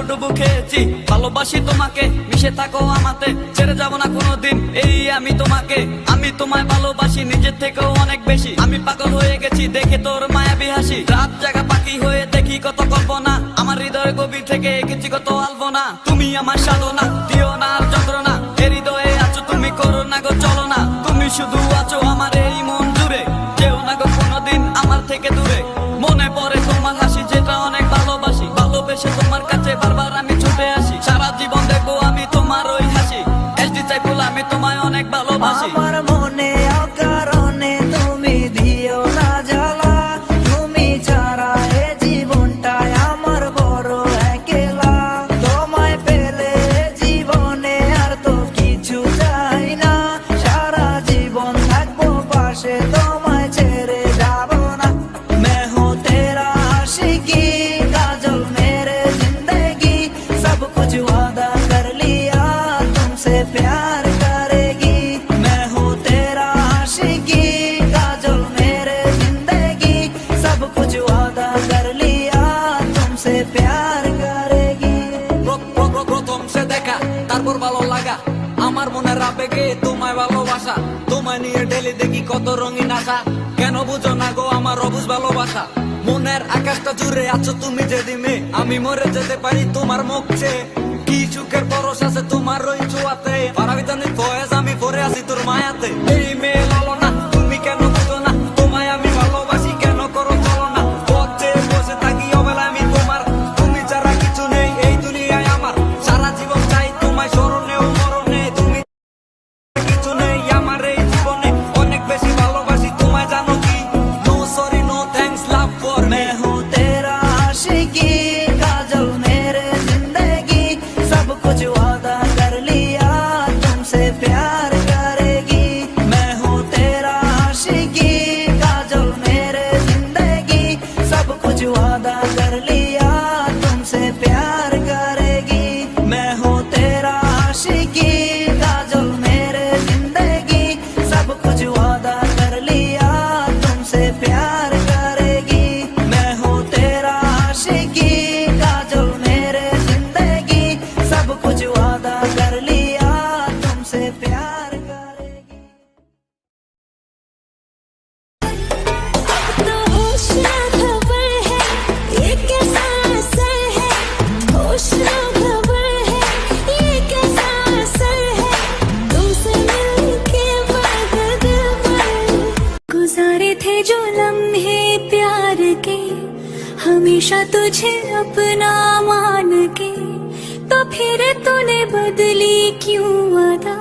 হাবুডুবু খেয়েছি, ভালোবাসি তোমাকে, মিশে থাকো আমাতে, ছেড়ে যাব না কোনোদিন এই আমি তোমাকে। আমি তোমায় ভালোবাসি নিজের থেকেও অনেক বেশি, আমি পাগল হয়ে গেছি দেখে তোর মায়াবী হাসি। রাত জাগা পাখি হয়ে দেখি কত কল্পনা, আমার হৃদয়ের গভীর থেকে এঁকেছি কত আলপনা। তুমি আমার সাধনা, দিও না আর যন্ত্রণা, এ হৃদয়ে আছো তুমি, করো না গো চলো না। তুমি শুধু আছো আমার এই মন জুড়ে, কেউ না গো কোনোদিন আমার থেকে দূরে। মনে পড়ে তোমার হাসি যেটা অনেক ভালোবাসি, ভালোবেসে তোমার কাছে বারবার আমি ছুটে আসি। সারা জীবন দেখবো আমি তোমার ওই হাসি, এসডি চাইবো আমি তোমায় অনেক ভালোবাসি। আমার মনে অকারণে তুমি দিও না জ্বালা, তুমি ছাড়া এ জীবনটাই আমার বড় একলা। তোমায় পেলে জীবনে আর তো কিছু চাই না, সারা জীবন থাকবো পাশে, তোমায় ছেড়ে যাব না। मैं हूँ तेरा आशिकी, काजल मेरे जिंदगी, सब कुछ वादा कर लिया तुमसे प्यार करेगी। मैं हूँ तेरा आशिकी, काजल मेरे जिंदगी, सब कुछ वादा कर लिया तुमसे प्यार करेगी। প্রথম সে দেখা তারপর ভালো লাগা, আমার মনের আবেগে তোমায় ভালোবাসা। তোমায় নিয়ে ডেলি দেখি কত রঙিন আশা, কেন বুঝো না গো আমার অবুঝ ভালোবাসা। মনের আকাশটা জুড়ে আছো তুমি যেদিনে, আমি মরে যেতে পারি তোমার মুখ চেয়ে। কি সুখের পরশ আছে তোমার ওই ছোঁয়াতে, পারাবিতানি ফয়েজ আমি পরে আছি তোর মায়াতে। এই মেয়ে লালনা তুমি কেন বুঝো না, তোমায় আমি ভালোবাসি কেন করো চলো না। পথে বসে থাকি অবেলা আমি তোমার, তুমি ছাড়া কিছু নেই এই দুনিয়ায় আমার। সারা জীবন চাই তোমায় স্মরণে ও মরণে, তুমি কিছু নেই আমার এই জীবনে। অনেক বেশি ভালোবাসি তোমায় জানো কি, no sorry no thanks love for me. मैं हूँ तेरा आशिकी, काजल मेरे जिंदगी, सब कुछ वादा कर लिया तुमसे प्यार करेगी। मैं हूँ तेरा आशिकी, काजल मेरे जिंदगी, सब कुछ वादा कर लिया तुमसे प्यार करेगी। मैं हूँ तेरा आशिकी, काजल मेरे जिंदगी, सब कुछ वादा कर लिया तुमसे प्यार करेगी। मैं हूँ तेरा आशिकी, काजल मेरे जिंदगी, सब कुछ वादा कर लिया तुमसे प्यार करेगी। तो होश ना खबर है ये कैसा असर है, होश ना खबर है ये कैसा असर है, तुमसे मिलके बाद दिल पर गुजारे थे जो लम्हे प्यार के, हमेशा तुझे अपना मान के, तो फिर तूने बदली क्यों अदा।